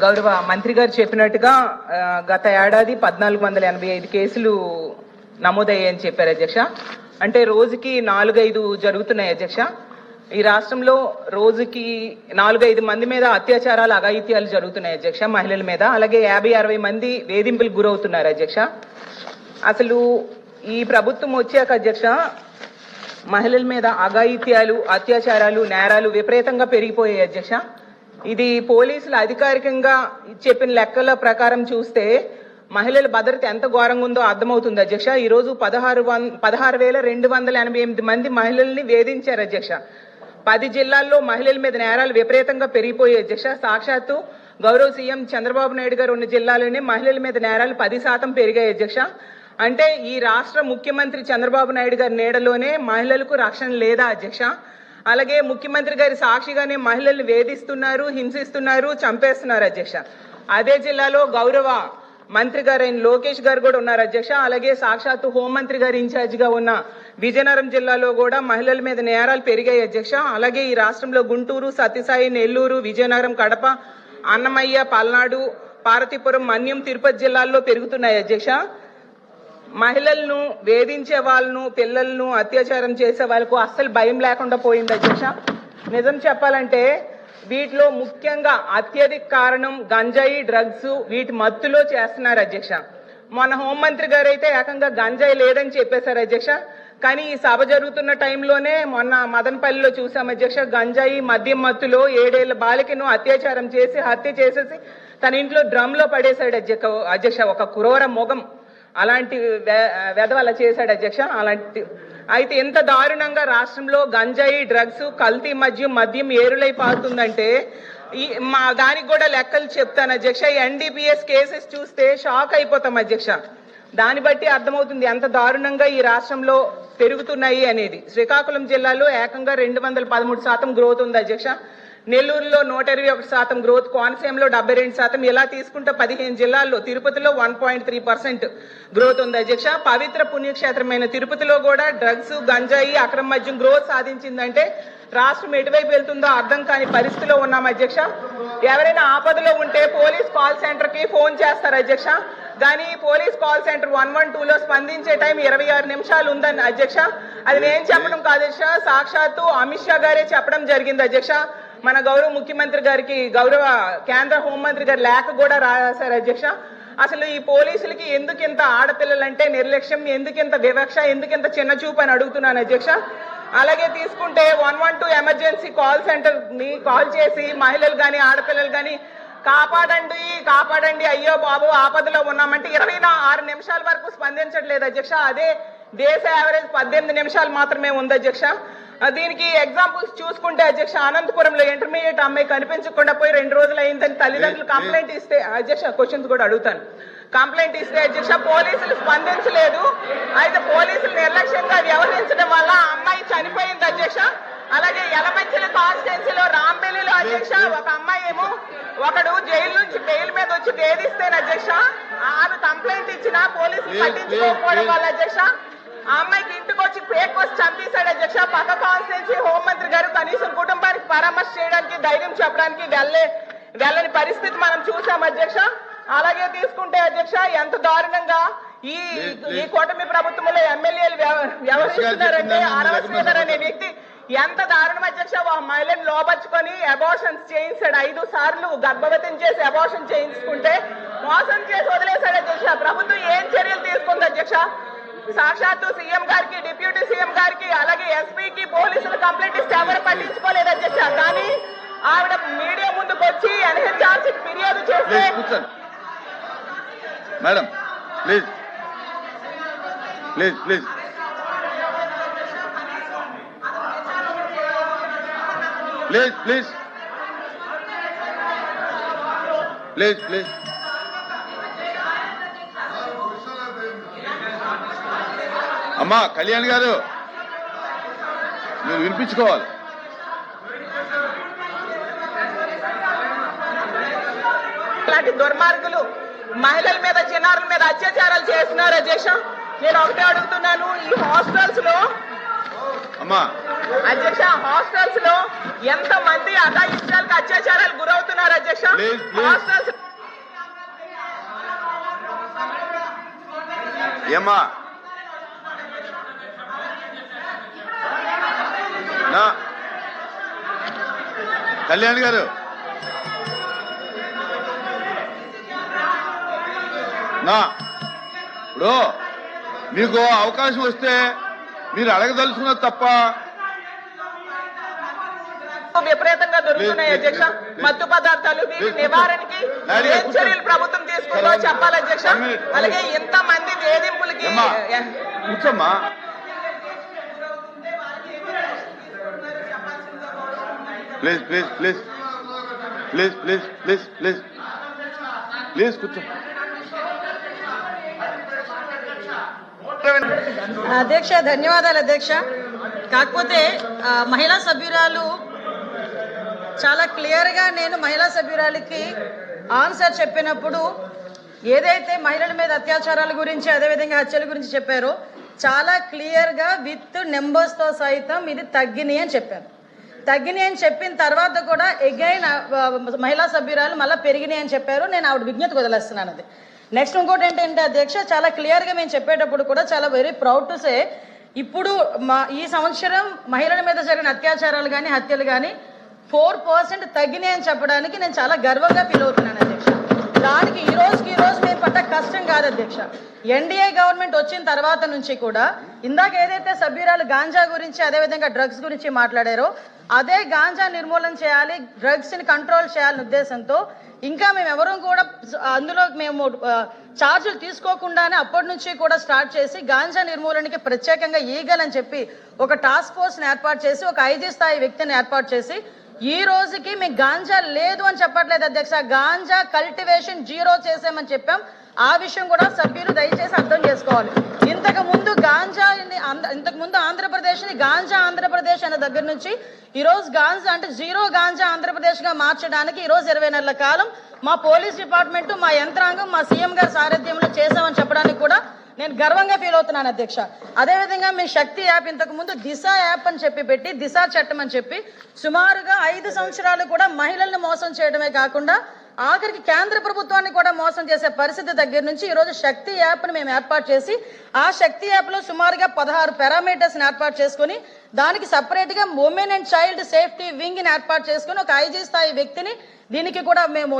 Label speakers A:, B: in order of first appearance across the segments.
A: గౌరవ మంత్రి గారు చెప్పినట్టుగా గత ఏడాది 1485 కేసులు నమోదయ్యాయని చెప్పారు అధ్యక్ష. అంటే రోజుకి 4-5 జరుగుతున్నాయి అధ్యక్ష. ఈ రాష్ట్రంలో రోజుకి 4-5 మంది మీద అత్యాచారాలు అఘాయిత్యాలు జరుగుతున్నాయి అధ్యక్ష, మహిళల మీద. అలాగే 50-60 మంది వేధింపులకు గురవుతున్నారు అధ్యక్ష. అసలు ఈ ప్రభుత్వం వచ్చాక అధ్యక్ష మహిళల మీద అఘాయిత్యాలు, అత్యాచారాలు, నేరాలు విపరీతంగా పెరిగిపోయాయి అధ్యక్ష. ఇది పోలీసులు అధికారికంగా చెప్పిన లెక్కల ప్రకారం చూస్తే మహిళల భద్రత ఎంత ఘోరంగా ఉందో అర్థమవుతుంది అధ్యక్ష. ఈ రోజు 16,288 మంది మహిళల్ని వేధించారు అధ్యక్ష. 10 జిల్లాల్లో మహిళల మీద నేరాలు విపరీతంగా పెరిగిపోయాయి అధ్యక్ష. సాక్షాత్తు గౌరవ సీఎం చంద్రబాబు నాయుడు గారు ఉన్న జిల్లాలోనే మహిళల మీద నేరాలు 10% పెరిగాయి అధ్యక్ష. అంటే ఈ రాష్ట్ర ముఖ్యమంత్రి చంద్రబాబు నాయుడు గారి నీడలోనే మహిళలకు రక్షణ లేదా అధ్యక్ష. అలాగే ముఖ్యమంత్రి గారి సాక్షిగానే మహిళల్ని వేధిస్తున్నారు, హింసిస్తున్నారు, చంపేస్తున్నారు అధ్యక్ష. అదే జిల్లాలో గౌరవ మంత్రి గారు అయిన లోకేష్ గారు కూడా ఉన్నారు అధ్యక్ష. అలాగే సాక్షాత్తు హోంమంత్రి గారు ఇన్ఛార్జిగా ఉన్న విజయనగరం జిల్లాలో కూడా మహిళల మీద నేరాలు పెరిగాయి అధ్యక్ష. అలాగే ఈ రాష్ట్రంలో గుంటూరు, సత్యసాయి, నెల్లూరు, విజయనగరం, కడప, అన్నమయ్య, పల్నాడు, పార్వతీపురం, మన్యం, తిరుపతి జిల్లాల్లో పెరుగుతున్నాయి అధ్యక్ష. మహిళలను వేధించే వాళ్ళను, పిల్లలను అత్యాచారం చేసే వాళ్ళకు అస్సలు భయం లేకుండా పోయింది అధ్యక్ష. నిజం చెప్పాలంటే వీటిలో ముఖ్యంగా అత్యధిక కారణం గంజాయి, డ్రగ్స్, వీటి మత్తులో చేస్తున్నారు అధ్యక్ష. మన హోంమంత్రి గారు అయితే ఏకంగా గంజాయి లేదని చెప్పేశారు అధ్యక్ష. కానీ ఈ సభ జరుగుతున్న టైంలోనే మొన్న మదనపల్లిలో చూసాం అధ్యక్ష. గంజాయి, మద్యం మత్తులో 7 ఏళ్ల బాలికను అత్యాచారం చేసి హత్య చేసేసి తన ఇంట్లో డ్రమ్ లో పడేశాడు అధ్యక్ష. ఒక క్రూర మొగం అలాంటి వెధవల చేశాడు అధ్యక్ష. అలాంటి అయితే ఎంత దారుణంగా రాష్ట్రంలో గంజాయి, డ్రగ్స్, కల్తీ మద్యం ఏరులై పారుతుందంటే దానికి కూడా లెక్కలు చెప్తాను అధ్యక్ష. ఈ NDPS కేసెస్ చూస్తే షాక్ అయిపోతాం అధ్యక్ష. దాన్ని బట్టి అర్థమవుతుంది ఎంత దారుణంగా ఈ రాష్ట్రంలో పెరుగుతున్నాయి అనేది. శ్రీకాకుళం జిల్లాలో ఏకంగా 213% గ్రోత్ ఉంది అధ్యక్ష. నెల్లూరులో 121% గ్రోత్, కోనసీమలో 72%. ఇలా తీసుకుంటే 15 జిల్లాల్లో, తిరుపతిలో 1.3% గ్రోత్ ఉంది అధ్యక్ష. పవిత్ర పుణ్యక్షేత్రమైన తిరుపతిలో కూడా డ్రగ్స్, గంజాయి, అక్రమ మద్యం గ్రోత్ సాధించిందంటే రాష్ట్రం ఎటువైపు వెళ్తుందో అర్థం కాని పరిస్థితిలో ఉన్నాం అధ్యక్ష. ఎవరైనా ఆపదలో ఉంటే పోలీస్ కాల్ సెంటర్ కి ఫోన్ చేస్తారు అధ్యక్ష. కానీ పోలీస్ కాల్ సెంటర్ 112లో స్పందించే టైం 26 నిమిషాలు ఉందని అధ్యక్ష. అది నేను చెప్పడం కాదు అధ్యక్ష, సాక్షాత్తు అమిత్ షా గారే చెప్పడం జరిగింది అధ్యక్ష. మన గౌరవ ముఖ్యమంత్రి గారికి గౌరవ కేంద్ర హోంమంత్రి గారు లేఖ కూడా రాశారు అధ్యక్ష. అసలు ఈ పోలీసులకి ఎందుకింత ఆడపిల్లలంటే నిర్లక్ష్యం, ఎందుకింత వివక్ష, ఎందుకింత చిన్న చూపు అని అడుగుతున్నాను అధ్యక్ష. అలాగే తీసుకుంటే 112 ఎమర్జెన్సీ కాల్ సెంటర్ ని కాల్ చేసి మహిళలు కానీ ఆడపిల్లలు కానీ కాపాడండి కాపాడండి, అయ్యో బాబు ఆపదలో ఉన్నామంటే 26 నిమిషాల వరకు స్పందించట్లేదు అధ్యక్ష. అదే దేశ యావరేజ్ 18 నిమిషాలు మాత్రమే ఉంది అధ్యక్ష. దీనికి ఎగ్జాంపుల్స్ చూసుకుంటే అధ్యక్ష, అనంతపురంలో ఇంటర్మీడియట్ అమ్మాయి కనిపించకుండా పోయి 2 రోజులు అయిందని తల్లిదండ్రులు కంప్లైంట్ ఇస్తే అధ్యక్ష, క్వశ్చన్స్ కూడా అడుగుతాను, కంప్లైంట్ ఇస్తే అధ్యక్ష పోలీసులు స్పందించలేదు. అయితే పోలీసులు నిర్లక్ష్యంగా వ్యవహరించడం వల్ల అమ్మాయి చనిపోయింది అధ్యక్ష. అలాగే యలమంచిల కాన్స్టిట్యున్సీలో రాంబెల్లిలో అధ్యక్ష ఒక అమ్మాయి ఏమో ఒకడు జైలు నుంచి బెయిల్ మీద వచ్చి వేధిస్తేనే అధ్యక్ష ఆమె కంప్లైంట్ ఇచ్చినా పోలీసులు పట్టించుకోకపోవడం వల్ల అధ్యక్ష ఆ అమ్మాయికి ఇంటికి వచ్చి పేక్ వచ్చి చంపేశాడు అధ్యక్ష. పక్క కాన్స్టిట్యున్సీ హోంమంత్రి గారు కనీసం కుటుంబానికి పరామర్శ చేయడానికి, ధైర్యం చెప్పడానికి వెళ్ళని పరిస్థితి మనం చూసాం అధ్యక్ష. అలాగే తీసుకుంటే అధ్యక్ష ఎంత దారుణంగా ఈ కూటమి ప్రభుత్వంలో ఎమ్మెల్యేలు వ్యవహరిస్తున్నారంటే అరవ శ్రీధర్ అనే వ్యక్తి ఎంత దారుణం అధ్యక్ష. మహిళను లోపరుచుకొని అబార్షన్స్ చేయించాడు. 5 సార్లు గర్భవతిని చేసి అబార్షన్ చేయించుకుంటే మోసం చేసి వదిలేశాడు అధ్యక్ష. ప్రభుత్వం ఏం చర్యలు తీసుకుంది అధ్యక్ష? సాక్షాత్తు సీఎం గారికి, డిప్యూటీ సీఎం గారికి, అలాగే ఎస్పీకి పోలీసులు కంప్లైంట్ ఇస్తే ఎవరు పట్టించుకోలేదు అధ్యక్ష. కానీ ఆవిడ మీడియా ముందుకు వచ్చి ఎన్హెచ్ఆర్సీ ఫిర్యాదు చేస్తే
B: madam please please please please please please please అమ్మా కళ్యాణ్ గారు మీరు వినిపించుకోవాలి.
A: ఇలాంటి దుర్మార్గులు మహిళల మీద, చిన్నారుల మీద అత్యాచారాలు చేస్తున్నారు అధ్యక్ష. నేను ఒకటే అడుగుతున్నాను, ఈ హాస్టల్స్ లో అధ్యక్ష హాస్టల్స్ లో ఎంత మంది అఘాయిత్యాలకు, అత్యాచారాలు గురవుతున్నారు చేస్తున్నారు అధ్యక్ష.
B: Please, please.
A: హాస్టల్స్
B: ఏమ్మా నా కళ్యాణ్ గారు నా ఇప్పుడు మీకు అవకాశం వస్తే మీరు అడగదలుచుకున్నది తప్ప
A: విపరీతంగా దొరుకుతున్నాయి అధ్యక్ష. మత్తు పదార్థాలు వీటి నివారణకి ఏం చర్యలు ప్రభుత్వం తీసుకుందో చెప్పాలి అధ్యక్ష. అలాగే ఇంత మంది వేధింపులకి
B: కూర్చోమ్మా. Please please please please please please please please కూర్చో.
C: అధ్యక్ష ధన్యవాదాలు అధ్యక్ష. కాకపోతే మహిళా సభ్యురాలు చాలా క్లియర్గా నేను మహిళా సభ్యురాలికి ఆన్సర్ చెప్పినప్పుడు ఏదైతే మహిళల మీద అత్యాచారాల గురించి అదేవిధంగా హత్యల గురించి చెప్పారో చాలా క్లియర్గా విత్ నెంబర్స్తో సైతం ఇది తగ్గినాయి అని చెప్పారు. తగ్గినాయి అని చెప్పిన తర్వాత కూడా ఎగైన్ మహిళా సభ్యురాలు మళ్ళీ పెరిగినాయి అని చెప్పారు. నేను ఆవిడ విజ్ఞతకు వదిలేస్తున్నాను. అది నెక్స్ట్ ఇంకోటి ఏంటంటే అధ్యక్ష చాలా క్లియర్గా మేము చెప్పేటప్పుడు కూడా చాలా వెరీ ప్రౌడ్ టు సే ఇప్పుడు ఈ సంవత్సరం మహిళల మీద జరిగిన అత్యాచారాలు కానీ హత్యలు కానీ 4% తగ్గినాయి అని చెప్పడానికి నేను చాలా గర్వంగా ఫీల్ అవుతున్నాను అధ్యక్ష. దానికి ఈ రోజు మేము పడ్డ కష్టం కాదు అధ్యక్ష. ఎన్డీఏ గవర్నమెంట్ వచ్చిన తర్వాత నుంచి కూడా ఇందాక ఏదైతే సభ్యురాలు గాంజా గురించి అదేవిధంగా డ్రగ్స్ గురించి మాట్లాడారో అదే గాంజా నిర్మూలన చేయాలి, డ్రగ్స్ని కంట్రోల్ చేయాలనే ఉద్దేశంతో ఇంకా మేము ఎవరూ కూడా అందులో మేము ఛార్జీలు తీసుకోకుండానే అప్పటి నుంచి కూడా స్టార్ట్ చేసి గాంజా నిర్మూలనకి ప్రత్యేకంగా ఈగల్ అని చెప్పి ఒక టాస్క్ ఫోర్స్ని ఏర్పాటు చేసి ఒక 5 స్థాయి వ్యక్తిని ఏర్పాటు చేసి ఈ రోజుకి మీకు గాంజా లేదు అని చెప్పట్లేదు అధ్యక్ష. గాంజా కల్టివేషన్ 0 చేసామని చెప్పాం. ఆ విషయం కూడా సభ్యులు దయచేసి అర్థం చేసుకోవాలి. ఇంతకు ముందు ఆంధ్రప్రదేశ్ని గాంజా ఆంధ్రప్రదేశ్ అనే దగ్గర నుంచి ఈరోజు గాంజా అంటే 0 గాంజా ఆంధ్రప్రదేశ్గా మార్చడానికి ఈరోజు 20 నెలల కాలం మా పోలీస్ డిపార్ట్మెంట్ మా యంత్రాంగం మా సీఎం గారి సారథ్యంలో చేసామని చెప్పడానికి కూడా నేను గర్వంగా ఫీల్ అవుతున్నాను అధ్యక్ష. అదేవిధంగా మీ శక్తి యాప్ ఇంతకు ముందు దిశ యాప్ అని చెప్పి పెట్టి దిశ చట్టం అని చెప్పి సుమారుగా 5 సంవత్సరాలు కూడా మహిళలను మోసం చేయడమే కాకుండా ఆఖరికి కేంద్ర ప్రభుత్వాన్ని కూడా మోసం చేసే పరిస్థితి దగ్గర నుంచి ఈరోజు శక్తి యాప్ని మేము ఏర్పాటు చేసి ఆ శక్తి యాప్లో సుమారుగా 16 పారామీటర్స్ని ఏర్పాటు చేసుకుని దానికి సపరేట్గా ఉమెన్ అండ్ చైల్డ్ సేఫ్టీ వింగ్ని ఏర్పాటు చేసుకుని ఒక 5 స్థాయి వ్యక్తిని దీనికి కూడా మేము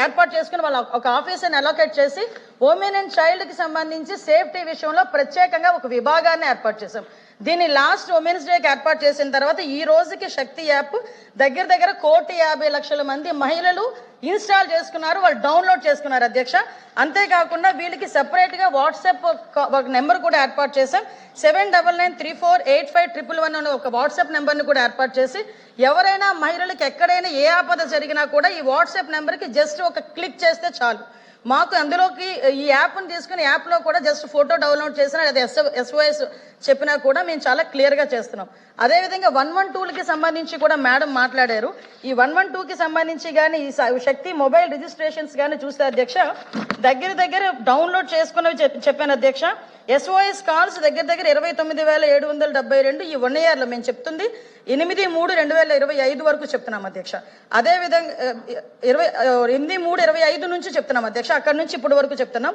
C: ఏర్పాటు చేసుకుని వాళ్ళ ఒక ఆఫీసర్ని అలొకేట్ చేసి ఉమెన్ అండ్ చైల్డ్కి సంబంధించి సేఫ్టీ విషయంలో ప్రత్యేకంగా ఒక విభాగాన్ని ఏర్పాటు చేసాం. దీన్ని లాస్ట్ ఉమెన్స్ డేకి ఏర్పాటు చేసిన తర్వాత ఈ రోజుకి శక్తి యాప్ దగ్గర 1,50,00,000 మంది మహిళలు ఇన్స్టాల్ చేసుకున్నారు, వాళ్ళు డౌన్లోడ్ చేసుకున్నారు అధ్యక్ష. అంతేకాకుండా వీళ్ళకి సెపరేట్గా వాట్సాప్ ఒక నెంబర్ కూడా ఏర్పాటు చేసాం. 7993485111 అనే ఒక వాట్సాప్ నెంబర్ని కూడా ఏర్పాటు చేసి ఎవరైనా మహిళలకు ఎక్కడైనా ఏ ఆపద జరిగినా కూడా ఈ వాట్సాప్ నెంబర్కి జస్ట్ ఒక క్లిక్ చేస్తే చాలు. మాకు అందులోకి ఈ యాప్ని తీసుకుని యాప్లో కూడా జస్ట్ ఫోటో డౌన్లోడ్ చేసినా లేదా SOS చెప్పినా కూడా మేము చాలా క్లియర్గా చేస్తున్నాం. అదేవిధంగా 112కి సంబంధించి కూడా మేడం మాట్లాడారు. ఈ 112కి సంబంధించి కానీ ఈ శక్తి మొబైల్ రిజిస్ట్రేషన్స్ కానీ చూస్తే అధ్యక్ష దగ్గర డౌన్లోడ్ చేసుకున్నవి చెప్పాను అధ్యక్ష. SOS కాల్స్ దగ్గర 29,772 ఈ 1 yearలో మేము చెప్తుంది 8/3/2025 వరకు చెప్తున్నాం అధ్యక్ష. అదేవిధంగా 8/3/25 నుంచి చెప్తున్నాం అధ్యక్ష. అక్కడి నుంచి ఇప్పటి వరకు చెప్తున్నాం.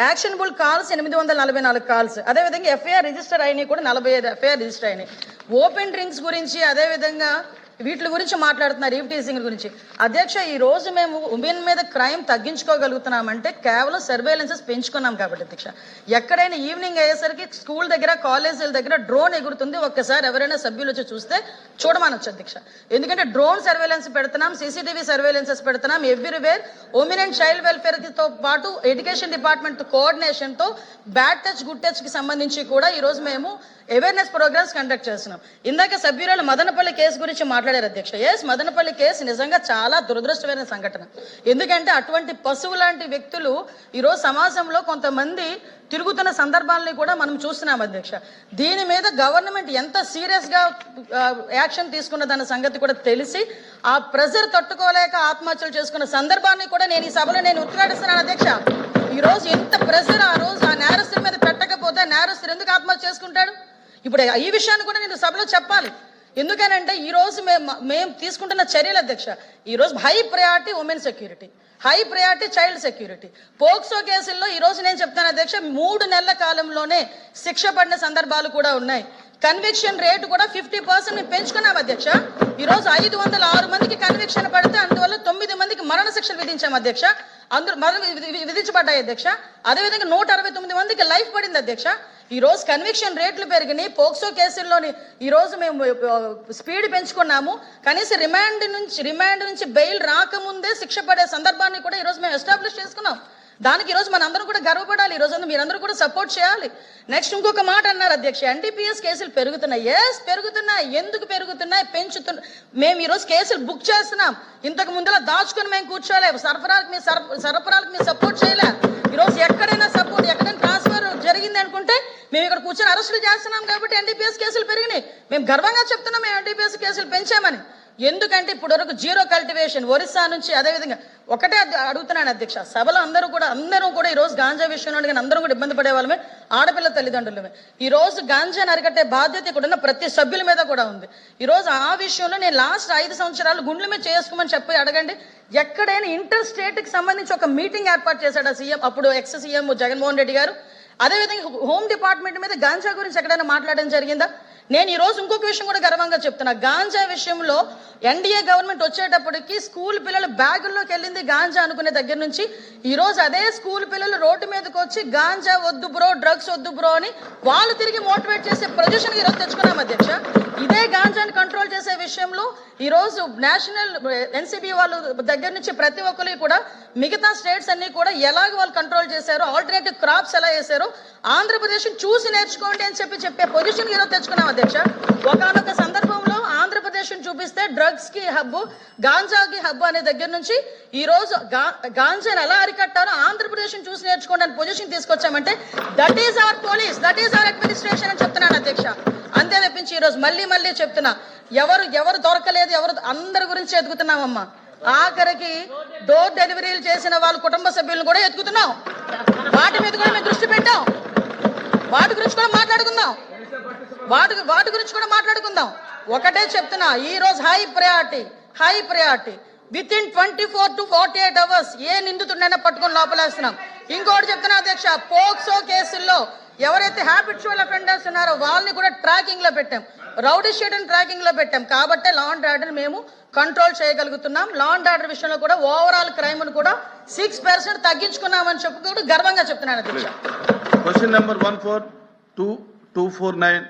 C: Actionable calls 844 calls. అదేవిధంగా FIR రిజిస్టర్ అయినాయి కూడా 45 FIR రిజిస్టర్ అయినాయి. ఓపెన్ డ్రింక్స్ గురించి అదేవిధంగా వీటి గురించి మాట్లాడుతున్నారు, ఈవ్ టీజింగ్ గురించి అధ్యక్ష. ఈ రోజు మేము ఉమెన్ మీద క్రైమ్ తగ్గించుకోగలుగుతున్నామంటే కేవలం సర్వేలెన్సెస్ పెంచుకున్నాం కాబట్టి అధ్యక్ష. ఎక్కడైనా ఈవినింగ్ అయ్యేసరికి స్కూల్ దగ్గర కాలేజీల దగ్గర డ్రోన్ ఎగురుతుంది, ఒక్కసారి ఎవరైనా సభ్యులు వచ్చి చూస్తే చూడమనొచ్చు అధ్యక్ష. ఎందుకంటే డ్రోన్ సర్వేలెన్స్ పెడుతున్నాం, CCTV సర్వేలెన్సెస్ పెడుతున్నాం ఎవ్రీవేర్. ఉమెన్ అండ్ చైల్డ్ వెల్ఫేర్తో పాటు ఎడ్యుకేషన్ డిపార్ట్మెంట్ కోఆర్డినేషన్తో బ్యాడ్ టచ్ గుడ్ టచ్కి సంబంధించి కూడా ఈరోజు మేము అవేర్నెస్ ప్రోగ్రామ్స్ కండక్ట్ చేస్తున్నాం. ఇందాక సభ్యురాలు మదనపల్లి కేసు గురించి మాట్లాడారు అధ్యక్ష. మదనపల్లి కేసు నిజంగా చాలా దురదృష్టమైన సంఘటన. ఎందుకంటే అటువంటి పశువు లాంటి వ్యక్తులు ఈరోజు సమాజంలో కొంతమంది తిరుగుతున్న సందర్భాలని కూడా మనం చూస్తున్నాం అధ్యక్ష. దీని మీద గవర్నమెంట్ ఎంత సీరియస్గా యాక్షన్ తీసుకున్నదన్న సంగతి కూడా తెలిసి ఆ ప్రెజర్ తట్టుకోలేక ఆత్మహత్యలు చేసుకున్న సందర్భాన్ని కూడా నేను ఈ సభలో ఉద్ఘాటిస్తున్నాను అధ్యక్ష. ఈరోజు ఎంత ప్రెజర్ ఆ రోజు ఆ నేరస్తుల మీద పెట్టకపోతే నేరస్తులు ఎందుకు ఆత్మహత్య చేసుకుంటాడు? ఇప్పుడు ఈ విషయాన్ని కూడా నేను సభలో చెప్పాలి. ఎందుకనంటే ఈ రోజు మేము తీసుకుంటున్న చర్యలు అధ్యక్ష, ఈ రోజు high priority women security, high priority child security. POCSO కేసుల్లో ఈ రోజు నేను చెప్తాను అధ్యక్ష, 3 నెలల కాలంలోనే శిక్ష పడిన సందర్భాలు కూడా ఉన్నాయి. కన్విక్షన్ రేటు కూడా 50% పెంచుకున్నాం అధ్యక్ష. ఈ రోజు 506 మందికి కన్విక్షన్ పడితే అందువల్ల 9 మందికి మరణ శిక్షలు విధించాం అధ్యక్ష. అందరూ విధించబడ్డాయి అధ్యక్ష. అదేవిధంగా 169 మందికి లైఫ్ పడింది అధ్యక్ష. ఈ రోజు కన్విక్షన్ రేట్లు పెరిగినాయి. పోక్సో కేసుల్లోని ఈ రోజు మేము స్పీడ్ పెంచుకున్నాము. కనీసం రిమాండ్ నుంచి బెయిల్ రాకముందే శిక్ష పడే సందర్భాన్ని కూడా ఈ రోజు మేము ఎస్టాబ్లిష్ చేసుకున్నాం. దానికి ఈ రోజు మనందరం కూడా గర్వపడాలి. ఈ రోజు మీరందరూ కూడా సపోర్ట్ చేయాలి. నెక్స్ట్ ఇంకొక మాట అన్నారు అధ్యక్ష, ఎన్డీపీఎస్ కేసులు పెరుగుతున్నాయి. ఎస్ పెరుగుతున్నాయి. ఎందుకు పెరుగుతున్నాయి? పెంచుతున్నాయి. మేము ఈ రోజు కేసులు బుక్ చేస్తున్నాం. ఇంతకు ముందులా దాచుకుని మేము కూర్చోలే. సరఫరాలకు మేము సపోర్ట్ చేయలే. ఈ రోజు ఎక్కడైనా ట్రాన్స్ఫర్ జరిగింది అనుకుంటే మేము ఇక్కడ కూర్చొని అరెస్టులు చేస్తున్నాం కాబట్టి ఎన్డీపీఎస్ కేసులు పెరిగినాయి. మేము గర్వంగా చెప్తున్నాం మేము ఎన్డీపీఎస్ కేసులు పెంచామని. ఎందుకంటే ఇప్పటి వరకు జీరో కల్టివేషన్ ఒరిస్సా నుంచి, అదేవిధంగా ఒకటే అడుగుతున్నాను అధ్యక్ష, సభలో అందరూ కూడా ఈ రోజు గాంజా విషయంలో అందరూ కూడా ఇబ్బంది పడే వాళ్ళమే, ఆడపిల్ల తల్లిదండ్రులమే. ఈ రోజు గాంజాను అరికట్టే బాధ్యత ఇక్కడ ఉన్న ప్రతి సభ్యుల మీద కూడా ఉంది. ఈ రోజు ఆ విషయంలో నేను లాస్ట్ 5 సంవత్సరాలు గుండెల మీద చేసుకోమని చెప్పి అడగండి. ఎక్కడైనా ఇంటర్ స్టేట్ కి సంబంధించి ఒక మీటింగ్ ఏర్పాటు చేశాడు సీఎం, అప్పుడు ఎక్స్ సీఎం జగన్మోహన్ రెడ్డి గారు. అదేవిధంగా హోమ్ డిపార్ట్మెంట్ మీద గాంజా గురించి ఎక్కడైనా మాట్లాడడం జరిగిందా? నేను ఈ రోజు ఇంకొక విషయం కూడా గర్వంగా చెప్తున్నా. గాంజా విషయంలో ఎన్డీఏ గవర్నమెంట్ వచ్చేటప్పటికి స్కూల్ పిల్లలు బ్యాగుల్లోకి వెళ్ళింది గాంజా అనుకునే దగ్గర నుంచి ఈ రోజు అదే స్కూల్ పిల్లలు రోడ్డు మీదకి వచ్చి గాంజా వద్దు బ్రో, డ్రగ్స్ వద్దు బ్రో అని వాళ్ళు తిరిగి మోటివేట్ చేసే పొజిషన్ ఈ రోజు తెచ్చుకున్నాం అధ్యక్ష. ఇదే గాంజాని కంట్రోల్ చేసే విషయంలో ఈ రోజు నేషనల్ ఎన్సీబీ వాళ్ళ దగ్గర నుంచి ప్రతి ఒక్కరికి కూడా మిగతా స్టేట్స్ అన్ని కూడా ఎలాగ వాళ్ళు కంట్రోల్ చేశారో, ఆల్టర్నేటివ్ క్రాప్స్ ఎలా చేశారో ఆంధ్రప్రదేశ్ చూసి నేర్చుకోండి అని చెప్పే పొజిషన్ ఈరోజు తెచ్చుకున్నాం అధ్యక్ష. ఒకనొక సందర్భంలో ఆంధ్రప్రదేశ్ చూపిస్తే డ్రగ్స్ కి హబ్బు, గాంజాకి హబ్బు అనే దగ్గర నుంచి ఈ రోజు గాంజాని ఎలా అరికట్టారో ఆంధ్రప్రదేశ్ చూసి నేర్చుకోండి అని పొజిషన్ తీసుకొచ్చామంటే that is our police, that is our administration అని చెప్తున్నాను అధ్యక్ష. అంతే తప్పించి ఈ రోజు మళ్ళీ చెప్తున్నా, ఎవరు దొరకలేదు, అందరి గురించి ఎదుగుతున్నామమ్మా. ఆఖరికి డోర్ డెలివరీలు చేసిన వాళ్ళ కుటుంబ సభ్యులను కూడా ఎత్తుకుతున్నాం. వాటి మీద కూడా మేము దృష్టి పెట్టాం. వాటి గురించి కూడా మాట్లాడుకుందాం. ఒకటే చెప్తున్నా, ఈ రోజు high priority with in 24 to 48 hours ఏ నిందితుడినైనా పట్టుకొని లోపలేస్తున్నాం. ఇంకోటి చెప్తున్నా అధ్యక్ష, పోక్సో కేసుల్లో ఎవరైతే హ్యాబిచువల్ అఫెండర్స్ ఉన్నారో వాళ్ళని కూడా ట్రాకింగ్ లో పెట్టాం, రౌడీ షీట్ని ట్రాకింగ్ లో పెట్టాం. కాబట్టి లా అండ్ ఆర్డర్ మేము కంట్రోల్ చేయగలుగుతున్నాం. లా అండ్ ఆర్డర్ విషయంలో కూడా ఓవరాల్ క్రైమ్ ను కూడా 6% తగ్గించుకున్నామని చెప్పి కూడా గర్వంగా చెప్తున్నాను అధ్యక్ష.
B: Question number 14249